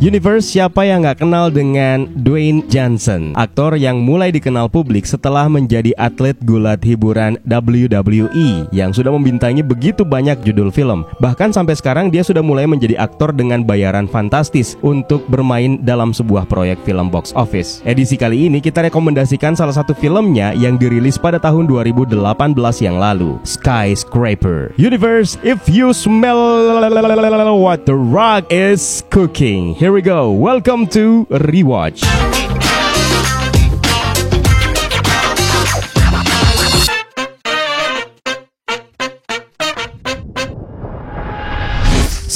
Universe, siapa yang nggak kenal dengan Dwayne Johnson, aktor yang mulai dikenal publik setelah menjadi atlet gulat hiburan WWE yang sudah membintangi begitu banyak judul film. Bahkan sampai sekarang dia sudah mulai menjadi aktor dengan bayaran fantastis untuk bermain dalam sebuah proyek film box office. Edisi kali ini kita rekomendasikan salah satu filmnya yang dirilis pada tahun 2018 yang lalu, Skyscraper. Universe, if you smell what the Rock is cooking, here we go. Welcome to Rewatch.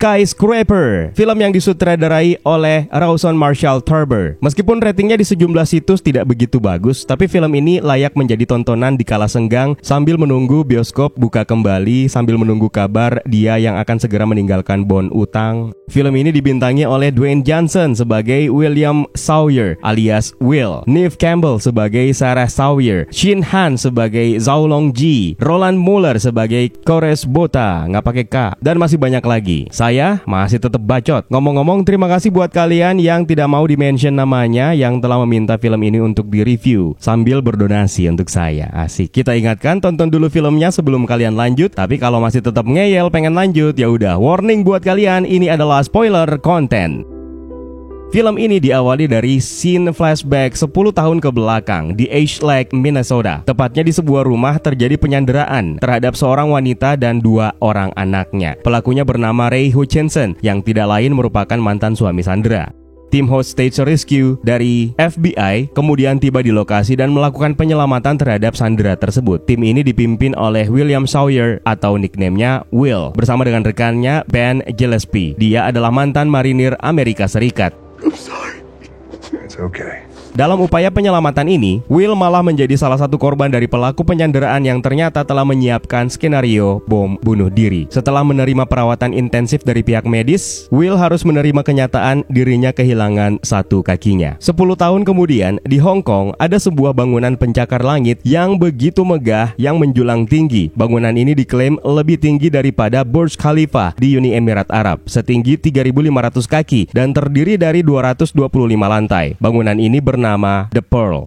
Skyscraper, film yang disutradarai oleh Rawson Marshall Turber. Meskipun ratingnya di sejumlah situs tidak begitu bagus, tapi film ini layak menjadi tontonan di kala senggang sambil menunggu bioskop buka kembali, sambil menunggu kabar dia yang akan segera meninggalkan bon utang. Film ini dibintangi oleh Dwayne Johnson sebagai William Sawyer alias Will, Neve Campbell sebagai Sarah Sawyer, Shin Han sebagai Zhao Long Ji, Roland Muller sebagai Kores Bota, nggak pakai K, dan masih banyak lagi. Saya masih tetap bacot. Ngomong-ngomong, terima kasih buat kalian yang tidak mau di-mention namanya yang telah meminta film ini untuk di-review sambil berdonasi untuk saya. Asik. Kita ingatkan, tonton dulu filmnya sebelum kalian lanjut. Tapi kalau masih tetap ngeyel pengen lanjut, ya udah, warning buat kalian, ini adalah spoiler content. Film ini diawali dari scene flashback 10 tahun ke belakang di Ash Lake, Minnesota. Tepatnya di sebuah rumah terjadi penyanderaan terhadap seorang wanita dan 2 orang anaknya. Pelakunya bernama Ray Hutchinson yang tidak lain merupakan mantan suami Sandra. Tim Hostage Rescue dari FBI kemudian tiba di lokasi dan melakukan penyelamatan terhadap Sandra tersebut. Tim ini dipimpin oleh William Sawyer atau nickname-nya Will bersama dengan rekannya Ben Gillespie. Dia adalah mantan marinir Amerika Serikat. I'm sorry. It's okay. Dalam upaya penyelamatan ini, Will malah menjadi salah satu korban dari pelaku penyanderaan yang ternyata telah menyiapkan skenario bom bunuh diri. Setelah menerima perawatan intensif dari pihak medis, Will harus menerima kenyataan dirinya kehilangan 1 kakinya. 10 tahun kemudian, di Hong Kong ada sebuah bangunan pencakar langit yang begitu megah yang menjulang tinggi. Bangunan ini diklaim lebih tinggi daripada Burj Khalifa di Uni Emirat Arab, setinggi 3.500 kaki dan terdiri dari 225 lantai. Bangunan ini bernama The Pearl.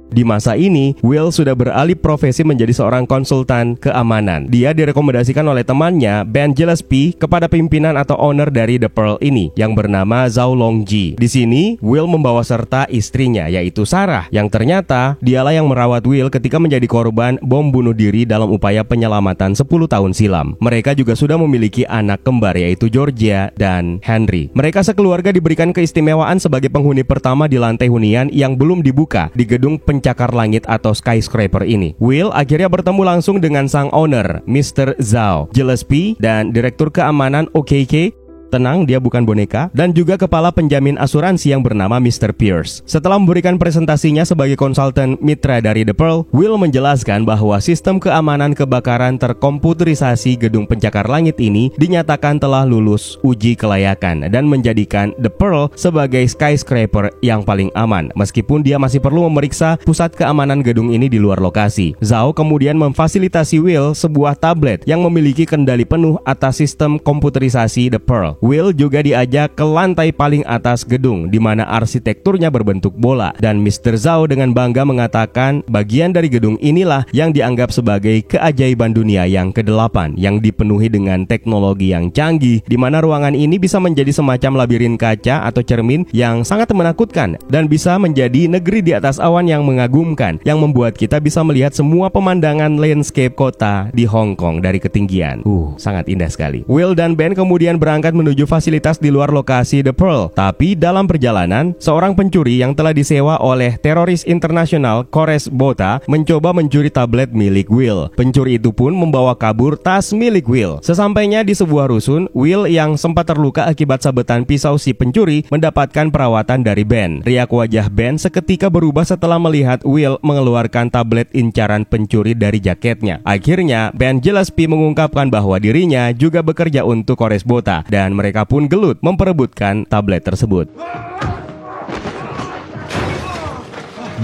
Di masa ini, Will sudah beralih profesi menjadi seorang konsultan keamanan. Dia direkomendasikan oleh temannya, Ben Gillespie, kepada pimpinan atau owner dari The Pearl ini, yang bernama Zhao Long Ji. Di sini, Will membawa serta istrinya, yaitu Sarah, yang ternyata dialah yang merawat Will ketika menjadi korban bom bunuh diri dalam upaya penyelamatan 10 tahun silam. Mereka juga sudah memiliki anak kembar, yaitu Georgia dan Henry. Mereka sekeluarga diberikan keistimewaan sebagai penghuni pertama di lantai hunian yang belum dibuka di gedung pencakar langit atau skyscraper ini. Will akhirnya bertemu langsung dengan sang owner, Mr. Zhao Gillespie, dan direktur keamanan OKK. Tenang, dia bukan boneka. Dan juga kepala penjamin asuransi yang bernama Mr. Pierce. Setelah memberikan presentasinya sebagai konsultan mitra dari The Pearl, Will menjelaskan bahwa sistem keamanan kebakaran terkomputerisasi gedung pencakar langit ini dinyatakan telah lulus uji kelayakan dan menjadikan The Pearl sebagai skyscraper yang paling aman, meskipun dia masih perlu memeriksa pusat keamanan gedung ini di luar lokasi. Zhao kemudian memfasilitasi Will sebuah tablet yang memiliki kendali penuh atas sistem komputerisasi The Pearl. Will juga diajak ke lantai paling atas gedung di mana arsitekturnya berbentuk bola, dan Mr. Zhao dengan bangga mengatakan bagian dari gedung inilah yang dianggap sebagai keajaiban dunia yang ke-8 yang dipenuhi dengan teknologi yang canggih, di mana ruangan ini bisa menjadi semacam labirin kaca atau cermin yang sangat menakutkan dan bisa menjadi negeri di atas awan yang mengagumkan yang membuat kita bisa melihat semua pemandangan landscape kota di Hong Kong dari ketinggian. Sangat indah sekali. Will dan Ben kemudian berangkat menuju fasilitas di luar lokasi The Pearl. Tapi dalam perjalanan, seorang pencuri yang telah disewa oleh teroris internasional Kores Bota mencoba mencuri tablet milik Will. Pencuri itu pun membawa kabur tas milik Will. Sesampainya di sebuah rusun, Will yang sempat terluka akibat sabetan pisau si pencuri mendapatkan perawatan dari Ben. Riak wajah Ben seketika berubah setelah melihat Will mengeluarkan tablet incaran pencuri dari jaketnya. Akhirnya, Ben Gillespie mengungkapkan bahwa dirinya juga bekerja untuk Kores Bota dan mereka pun gelut memperebutkan tablet tersebut.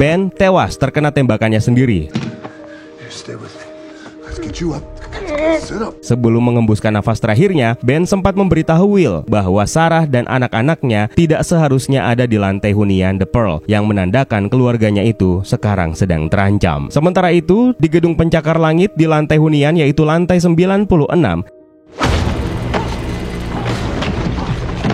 Ben tewas terkena tembakannya sendiri. Stay with me. Let's get you up. Sebelum mengembuskan nafas terakhirnya, Ben sempat memberitahu Will bahwa Sarah dan anak-anaknya tidak seharusnya ada di lantai hunian The Pearl, yang menandakan keluarganya itu sekarang sedang terancam. Sementara itu, di gedung pencakar langit di lantai hunian, yaitu lantai 96,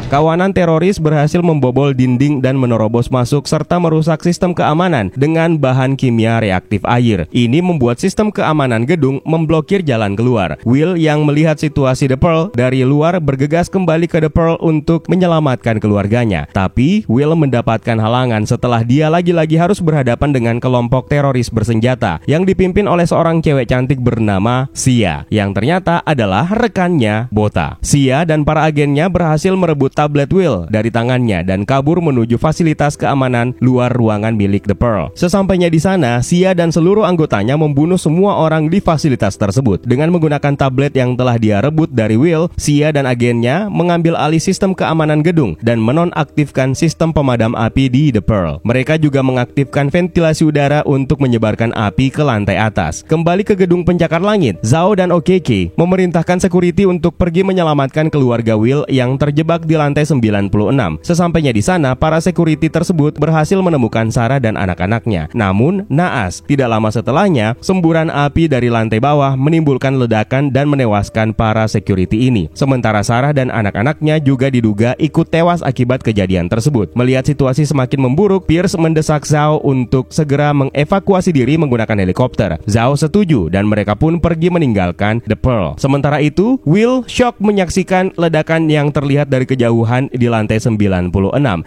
kawanan teroris berhasil membobol dinding dan menerobos masuk serta merusak sistem keamanan dengan bahan kimia reaktif air. Ini membuat sistem keamanan gedung memblokir jalan keluar. Will yang melihat situasi The Pearl dari luar bergegas kembali ke The Pearl untuk menyelamatkan keluarganya. Tapi Will mendapatkan halangan setelah dia lagi-lagi harus berhadapan dengan kelompok teroris bersenjata yang dipimpin oleh seorang cewek cantik bernama Sia, yang ternyata adalah rekannya Bota. Sia dan para agennya berhasil merebut tablet Will dari tangannya dan kabur menuju fasilitas keamanan luar ruangan milik The Pearl. Sesampainya di sana, Sia dan seluruh anggotanya membunuh semua orang di fasilitas tersebut. Dengan menggunakan tablet yang telah dia rebut dari Will, Sia dan agennya mengambil alih sistem keamanan gedung dan menonaktifkan sistem pemadam api di The Pearl. Mereka juga mengaktifkan ventilasi udara untuk menyebarkan api ke lantai atas. Kembali ke gedung pencakar langit, Zhao dan OKK memerintahkan security untuk pergi menyelamatkan keluarga Will yang terjebak di lantai 96. Sesampainya di sana, para security tersebut berhasil menemukan Sarah dan anak-anaknya. Namun, naas, tidak lama setelahnya, semburan api dari lantai bawah menimbulkan ledakan dan menewaskan para security ini. Sementara Sarah dan anak-anaknya juga diduga ikut tewas akibat kejadian tersebut. Melihat situasi semakin memburuk, Pierce mendesak Zhao untuk segera mengevakuasi diri menggunakan helikopter. Zhao setuju dan mereka pun pergi meninggalkan The Pearl. Sementara itu, Will shock menyaksikan ledakan yang terlihat dari kejauhan di lantai 96,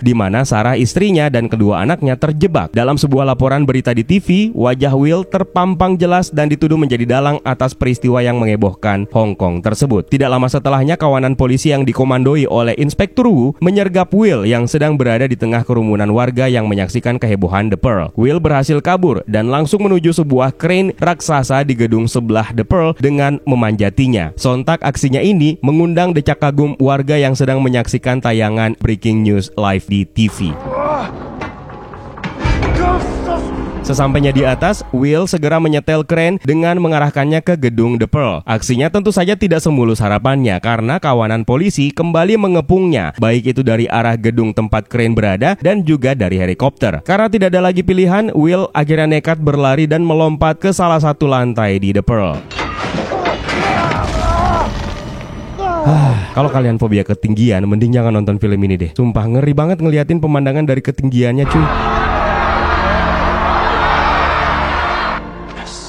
di mana Sarah istrinya dan kedua anaknya terjebak. Dalam sebuah laporan berita di TV, wajah Will terpampang jelas dan dituduh menjadi dalang atas peristiwa yang mengebohkan Hong Kong tersebut. Tidak lama setelahnya, kawanan polisi yang dikomandoi oleh Inspektur Wu menyergap Will yang sedang berada di tengah kerumunan warga yang menyaksikan kehebohan The Pearl. Will berhasil kabur dan langsung menuju sebuah crane raksasa di gedung sebelah The Pearl dengan memanjatinya. Sontak aksinya ini mengundang decak kagum warga yang sedang menyaksikan tayangan breaking news live di TV. Sesampainya di atas, Will segera menyetel kren dengan mengarahkannya ke gedung The Pearl. Aksinya tentu saja tidak semulus harapannya karena kawanan polisi kembali mengepungnya, baik itu dari arah gedung tempat kren berada dan juga dari helikopter. Karena tidak ada lagi pilihan, Will akhirnya nekat berlari dan melompat ke salah satu lantai di The Pearl. Kalau kalian fobia ketinggian, mending jangan nonton film ini deh. Sumpah ngeri banget ngeliatin pemandangan dari ketinggiannya, cuy.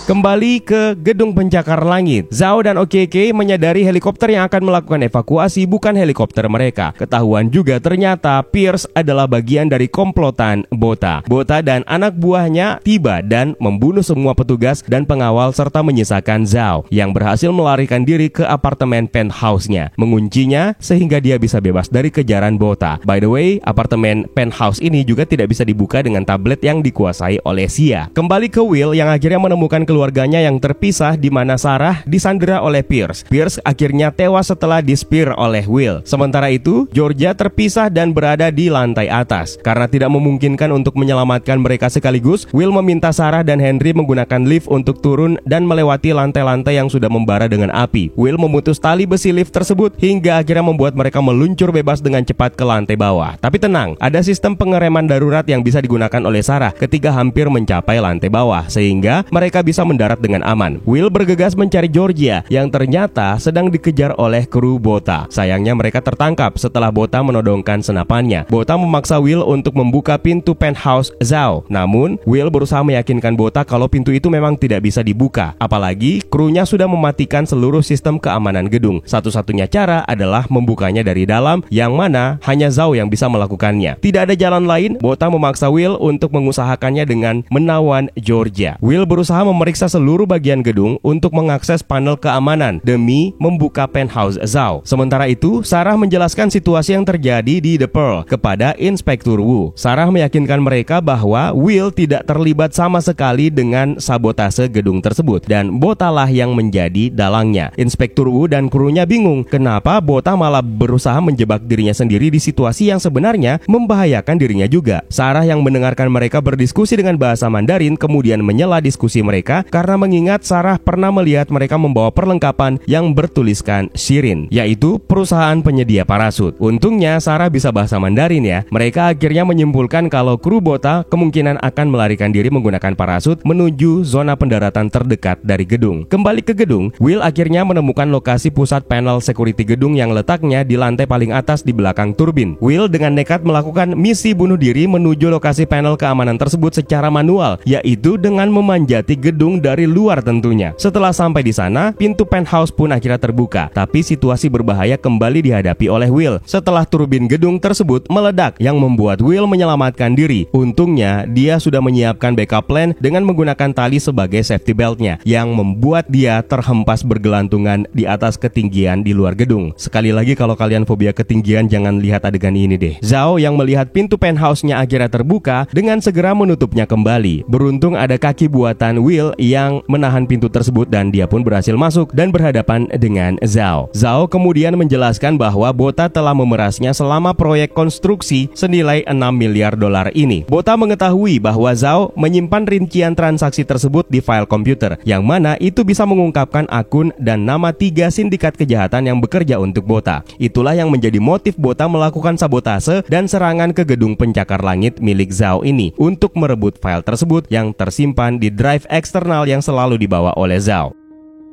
Kembali ke gedung pencakar langit, Zhao dan OKK menyadari helikopter yang akan melakukan evakuasi bukan helikopter mereka. Ketahuan juga ternyata Pierce adalah bagian dari komplotan Bota. Bota dan anak buahnya tiba dan membunuh semua petugas dan pengawal serta menyisakan Zhao yang berhasil melarikan diri ke apartemen penthouse-nya, menguncinya sehingga dia bisa bebas dari kejaran Bota. By the way, apartemen penthouse ini juga tidak bisa dibuka dengan tablet yang dikuasai oleh Sia. Kembali ke Will yang akhirnya menemukan keluarganya yang terpisah, di mana Sarah disandera oleh Pierce. Pierce akhirnya tewas setelah di-spear oleh Will. Sementara itu, Georgia terpisah dan berada di lantai atas. Karena tidak memungkinkan untuk menyelamatkan mereka sekaligus, Will meminta Sarah dan Henry menggunakan lift untuk turun dan melewati lantai-lantai yang sudah membara dengan api. Will memutus tali besi lift tersebut hingga akhirnya membuat mereka meluncur bebas dengan cepat ke lantai bawah. Tapi tenang, ada sistem pengereman darurat yang bisa digunakan oleh Sarah ketika hampir mencapai lantai bawah, sehingga mereka bisa mendarat dengan aman. Will bergegas mencari Georgia yang ternyata sedang dikejar oleh kru Bota. Sayangnya mereka tertangkap setelah Bota menodongkan senapannya. Bota memaksa Will untuk membuka pintu penthouse Zhao. Namun, Will berusaha meyakinkan Bota kalau pintu itu memang tidak bisa dibuka. Apalagi, krunya sudah mematikan seluruh sistem keamanan gedung. Satu-satunya cara adalah membukanya dari dalam, yang mana hanya Zhao yang bisa melakukannya. Tidak ada jalan lain, Bota memaksa Will untuk mengusahakannya dengan menawan Georgia. Will berusaha memeriksa seluruh bagian gedung untuk mengakses panel keamanan demi membuka penthouse Zhao. Sementara itu, Sarah menjelaskan situasi yang terjadi di The Pearl kepada Inspektur Wu. Sarah meyakinkan mereka bahwa Will tidak terlibat sama sekali dengan sabotase gedung tersebut dan Bota lah yang menjadi dalangnya. Inspektur Wu dan krunya bingung kenapa Bota malah berusaha menjebak dirinya sendiri di situasi yang sebenarnya membahayakan dirinya juga. Sarah yang mendengarkan mereka berdiskusi dengan bahasa Mandarin kemudian menyela diskusi mereka mereka karena mengingat Sarah pernah melihat mereka membawa perlengkapan yang bertuliskan Shirin, yaitu perusahaan penyedia parasut. Untungnya Sarah bisa bahasa Mandarin ya. Mereka akhirnya menyimpulkan kalau kru Bota kemungkinan akan melarikan diri menggunakan parasut menuju zona pendaratan terdekat dari gedung. Kembali ke gedung, Will akhirnya menemukan lokasi pusat panel security gedung yang letaknya di lantai paling atas di belakang turbin. Will dengan nekat melakukan misi bunuh diri menuju lokasi panel keamanan tersebut secara manual, yaitu dengan memanjati gedung dari luar tentunya. Setelah sampai di sana, pintu penthouse pun akhirnya terbuka, tapi situasi berbahaya kembali dihadapi oleh Will setelah turbin gedung tersebut meledak yang membuat Will menyelamatkan diri. Untungnya dia sudah menyiapkan backup plan dengan menggunakan tali sebagai safety beltnya yang membuat dia terhempas bergelantungan di atas ketinggian di luar gedung. Sekali lagi, kalau kalian fobia ketinggian jangan lihat adegan ini deh. Zhao yang melihat pintu penthouse-nya akhirnya terbuka dengan segera menutupnya kembali. Beruntung ada kaki buatan Will yang menahan pintu tersebut dan dia pun berhasil masuk dan berhadapan dengan Zhao. Zhao kemudian menjelaskan bahwa Bota telah memerasnya selama proyek konstruksi senilai 6 miliar dolar ini. Bota mengetahui bahwa Zhao menyimpan rincian transaksi tersebut di file komputer, yang mana itu bisa mengungkapkan akun dan nama 3 sindikat kejahatan yang bekerja untuk Bota. Itulah yang menjadi motif Bota melakukan sabotase dan serangan ke gedung pencakar langit milik Zhao ini untuk merebut file tersebut yang tersimpan di drive eksternal yang selalu dibawa oleh Zhao.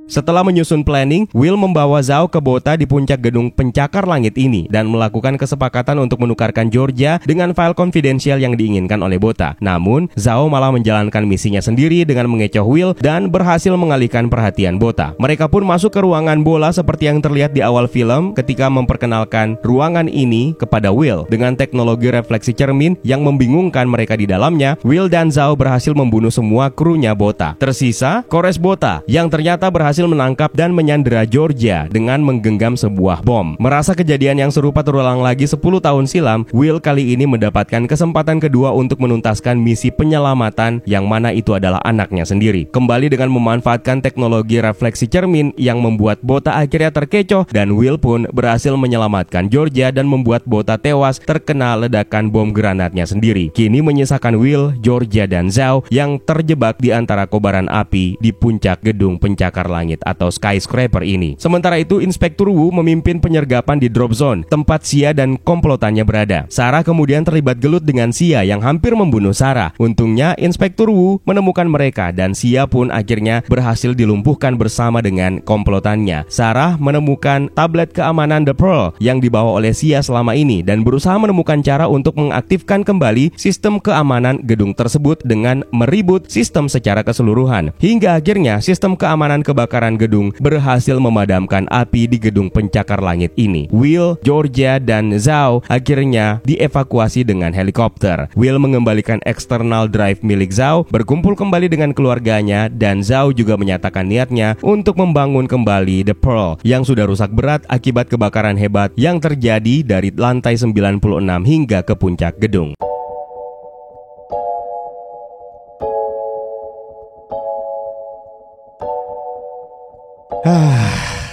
Setelah menyusun planning, Will membawa Zhao ke Bota di puncak gedung pencakar langit ini dan melakukan kesepakatan untuk menukarkan Georgia dengan file konfidensial yang diinginkan oleh Bota. Namun, Zhao malah menjalankan misinya sendiri dengan mengecoh Will dan berhasil mengalihkan perhatian Bota. Mereka pun masuk ke ruangan bola seperti yang terlihat di awal film ketika memperkenalkan ruangan ini kepada Will. Dengan teknologi refleksi cermin yang membingungkan mereka di dalamnya, Will dan Zhao berhasil membunuh semua krunya Bota. Tersisa Kores Bota yang ternyata berhasil menangkap dan menyandera Georgia dengan menggenggam sebuah bom. Merasa kejadian yang serupa terulang lagi 10 tahun silam, Will kali ini mendapatkan kesempatan kedua untuk menuntaskan misi penyelamatan yang mana itu adalah anaknya sendiri. Kembali dengan memanfaatkan teknologi refleksi cermin yang membuat Bota akhirnya terkecoh dan Will pun berhasil menyelamatkan Georgia dan membuat Bota tewas terkena ledakan bom granatnya sendiri. Kini menyisakan Will, Georgia dan Zhao yang terjebak di antara kobaran api di puncak gedung pencakar langit atau skyscraper ini. Sementara itu, Inspektur Wu memimpin penyergapan di drop zone, tempat Xia dan komplotannya berada. Sarah kemudian terlibat gelut dengan Xia yang hampir membunuh Sarah. Untungnya, Inspektur Wu menemukan mereka dan Xia pun akhirnya berhasil dilumpuhkan bersama dengan komplotannya. Sarah menemukan tablet keamanan The Pearl yang dibawa oleh Xia selama ini dan berusaha menemukan cara untuk mengaktifkan kembali sistem keamanan gedung tersebut dengan mereboot sistem secara keseluruhan. Hingga akhirnya sistem keamanan kebakaran gedung berhasil memadamkan api di gedung pencakar langit ini. Will, Georgia, dan Zhao akhirnya dievakuasi dengan helikopter. Will mengembalikan external drive milik Zhao, berkumpul kembali dengan keluarganya, dan Zhao juga menyatakan niatnya untuk membangun kembali The Pearl yang sudah rusak berat akibat kebakaran hebat yang terjadi dari lantai 96 hingga ke puncak gedung.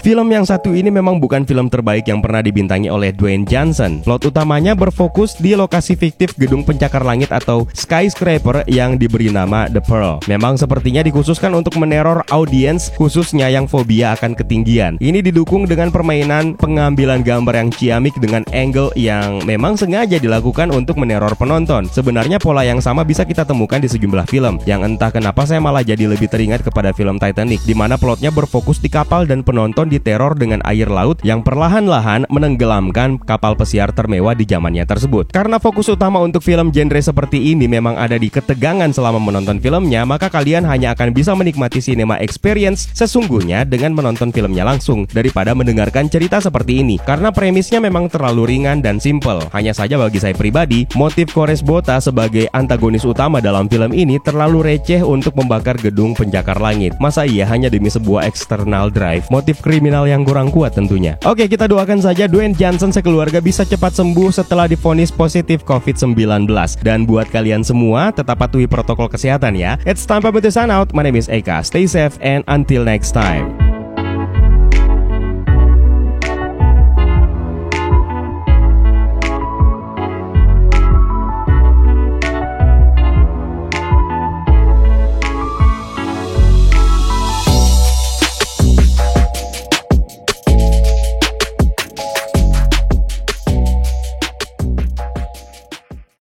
Film yang satu ini memang bukan film terbaik yang pernah dibintangi oleh Dwayne Johnson. Plot utamanya berfokus di lokasi fiktif gedung pencakar langit atau skyscraper yang diberi nama The Pearl. Memang sepertinya dikhususkan untuk meneror audiens, khususnya yang fobia akan ketinggian. Ini didukung dengan permainan pengambilan gambar yang ciamik dengan angle yang memang sengaja dilakukan untuk meneror penonton. Sebenarnya pola yang sama bisa kita temukan di sejumlah film, yang entah kenapa saya malah jadi lebih teringat kepada film Titanic, di mana plotnya berfokus di kapal dan penonton diteror dengan air laut yang perlahan-lahan menenggelamkan kapal pesiar termewah di zamannya tersebut. Karena fokus utama untuk film genre seperti ini memang ada di ketegangan selama menonton filmnya, maka kalian hanya akan bisa menikmati cinema experience sesungguhnya dengan menonton filmnya langsung daripada mendengarkan cerita seperti ini. Karena premisnya memang terlalu ringan dan simple. Hanya saja bagi saya pribadi, motif Kores Bota sebagai antagonis utama dalam film ini terlalu receh untuk membakar gedung pencakar langit. Masa iya hanya demi sebuah external drive? Motif kriminal yang kurang kuat tentunya. Oke, kita doakan saja Dwayne Johnson sekeluarga bisa cepat sembuh setelah divonis positif COVID-19. Dan buat kalian semua, tetap patuhi protokol kesehatan ya. It's time to sign out. My name is Eka. Stay safe and until next time.